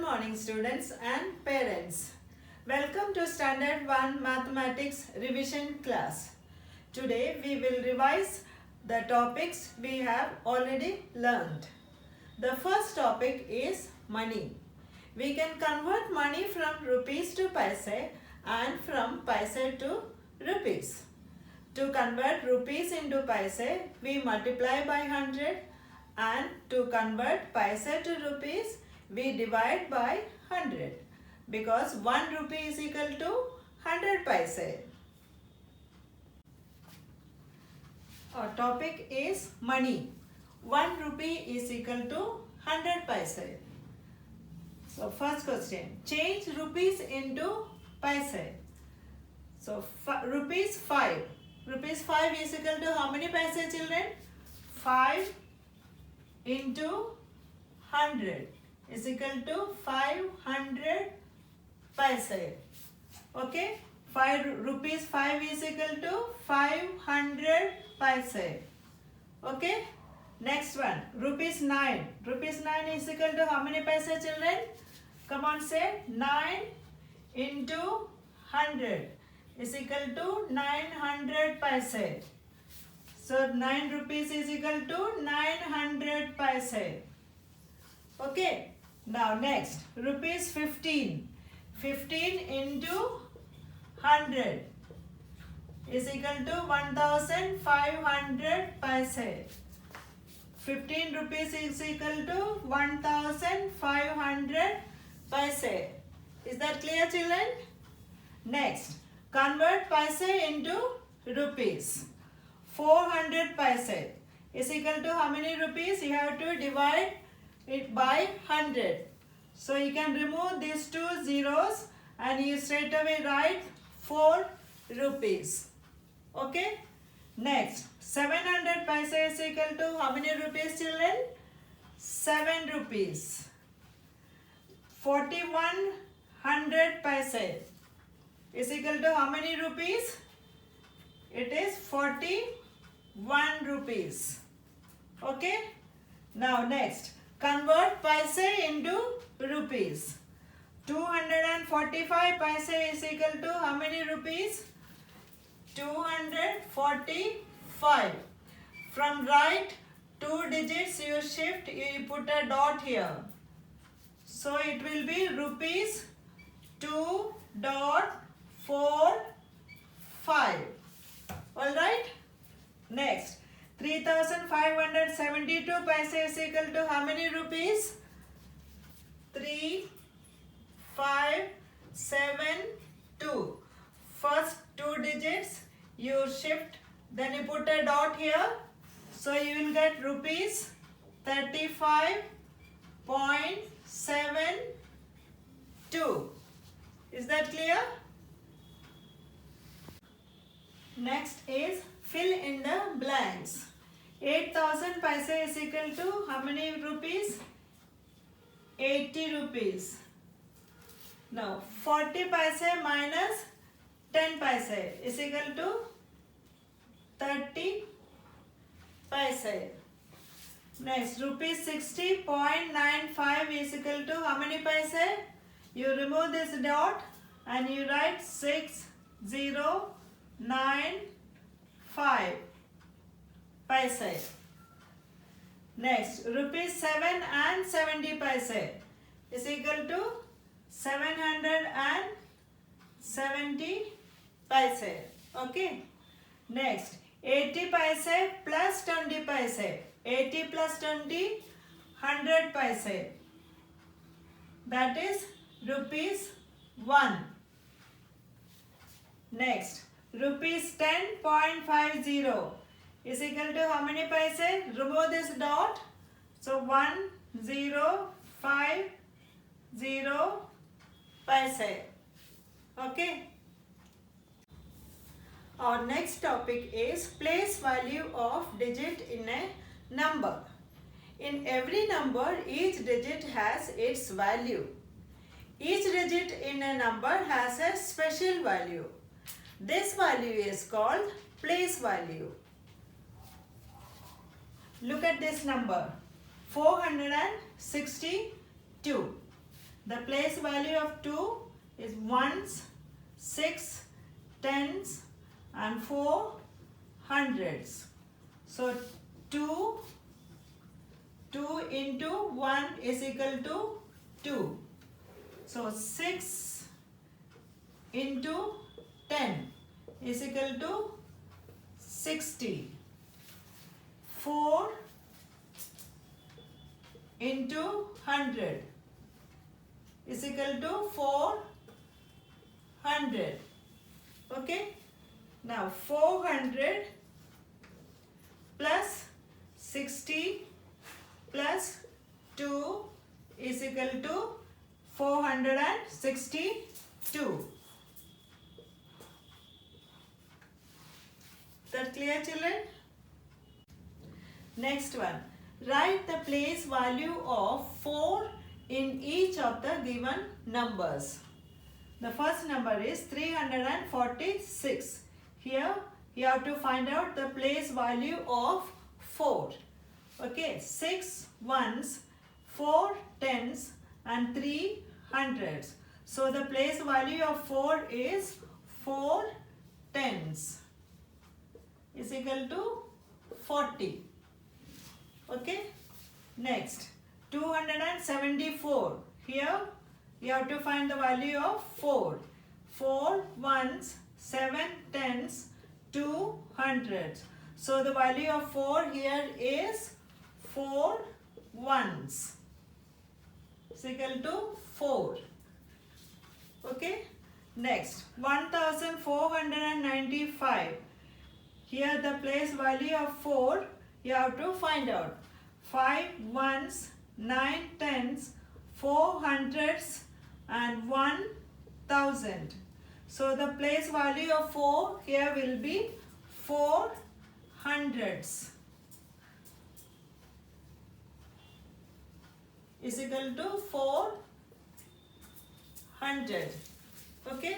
morning students and parents. Welcome to Standard 1 Mathematics revision class. Today we will revise the topics we have already learned. The first topic is money. We can convert money from rupees to paise and from paise to rupees. To convert rupees into paise, we multiply by 100, and to convert paise to rupees, we divide by 100 because 1 rupee is equal to 100 paise. Our topic is money. 1 rupee is equal to 100 paise. So first question, change rupees into paise. So rupees 5. Rupees 5 is equal to how many paise, children? 5 into 100 is equal to 500 paise. Okay? Rupees 5 is equal to 500 paise. Okay? Next one, rupees 9. Rupees 9 is equal to how many paise, children? Come on, say 9 into 100 is equal to 900 paise. So 9 rupees is equal to 900 paise. Okay. Now next, rupees 15. 15 into 100 is equal to 1500 paise. 15 rupees is equal to 1500 paise. Is that clear, children? Next, convert paise into rupees. 400 paise is equal to how many rupees? You have to divide it by 100. So you can remove these two zeros and you straight away write 4 rupees. Okay? Next, 700 paise is equal to how many rupees, children? 7 rupees. 4100 paise is equal to how many rupees? It is 41 rupees. Okay? Now next, convert paise into rupees. 245 paise is equal to how many rupees? 245. From right 2 digits you shift, you put a dot here. So it will be rupees 2.45. Alright? Next, 3572 paise is equal to how many rupees? 3572. First 2 digits you shift, then you put a dot here. So you will get rupees 35.72. Is that clear? Next is fill in the blanks. 8000 paise is equal to how many rupees? 80 rupees. Now 40 paise minus 10 paise is equal to 30 paise. Next, rupees 60.95 is equal to how many paise? You remove this dot and you write 6095 paise. Next, rupees 7 and 70 paise is equal to 770 paise. Okay. Next, 80 paise plus 20 paise. 80 plus 20, 100 paise. That is rupees 1. Next, rupees 10.50 is equal to how many paise? Remove this dot. So 1050 paise. Okay. Our next topic is place value of digit in a number. In every number, each digit has its value. Each digit in a number has a special value. This value is called place value. Look at this number, 462. The place value of 2 is ones, 6, tens and 4 hundreds. So 2 into 1 is equal to 2. So 6 into 10 is equal to 60. 4 into 100 is equal to 400. Okay. Now 400 plus 60 plus 2 is equal to 462. That clear, children? Next one. Write the place value of 4 in each of the given numbers. The first number is 346. Here you have to find out the place value of 4. Okay, 6 ones, 4 tens and 3 hundreds. So the place value of 4 is 4 tens is equal to 40. Okay. Next, 274. Here you have to find the value of 4. 4 ones, 7 tens, 2 hundreds. So the value of 4 here is 4 ones. Is equal to 4. Okay. Next, 1495. Here the place value of 4 you have to find out. 5 ones, 9 tens, 4 hundreds and 1000. So the place value of 4 here will be 4 hundreds is equal to 400. Okay.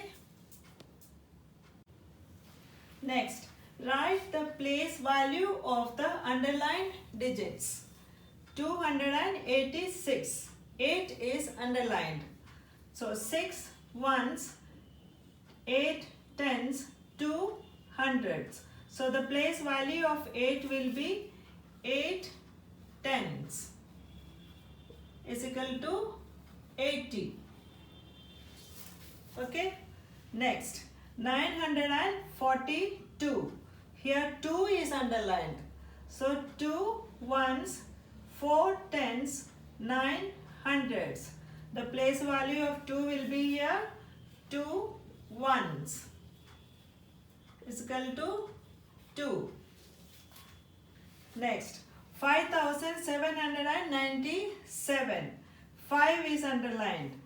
Next, write the place value of the underlined digits. 286. 8 is underlined. So 6 ones, 8 tens, 2 hundreds. So the place value of 8 will be 8 tens is equal to 80. Okay. Next, 942. Here 2 is underlined. So 2 ones, 4 tens, 9 hundreds. The place value of 2 will be here 2 ones is equal to 2. Next, 5797. 5 is underlined.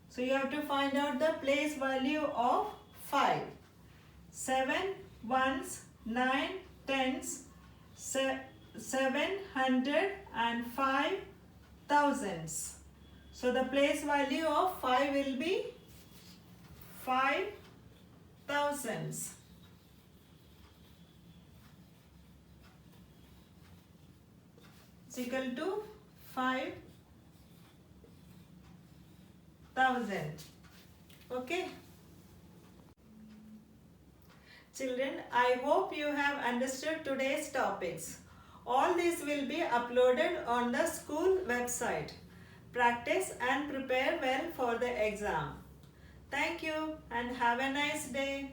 So you have to find out the place value of 5. 7 ones, 9 tens, 700 and 5 thousands. So the place value of 5 will be 5 thousands. It's equal to 5,000. Okay. Children, I hope you have understood today's topics. All these will be uploaded on the school website. Practice and prepare well for the exam. Thank you and have a nice day.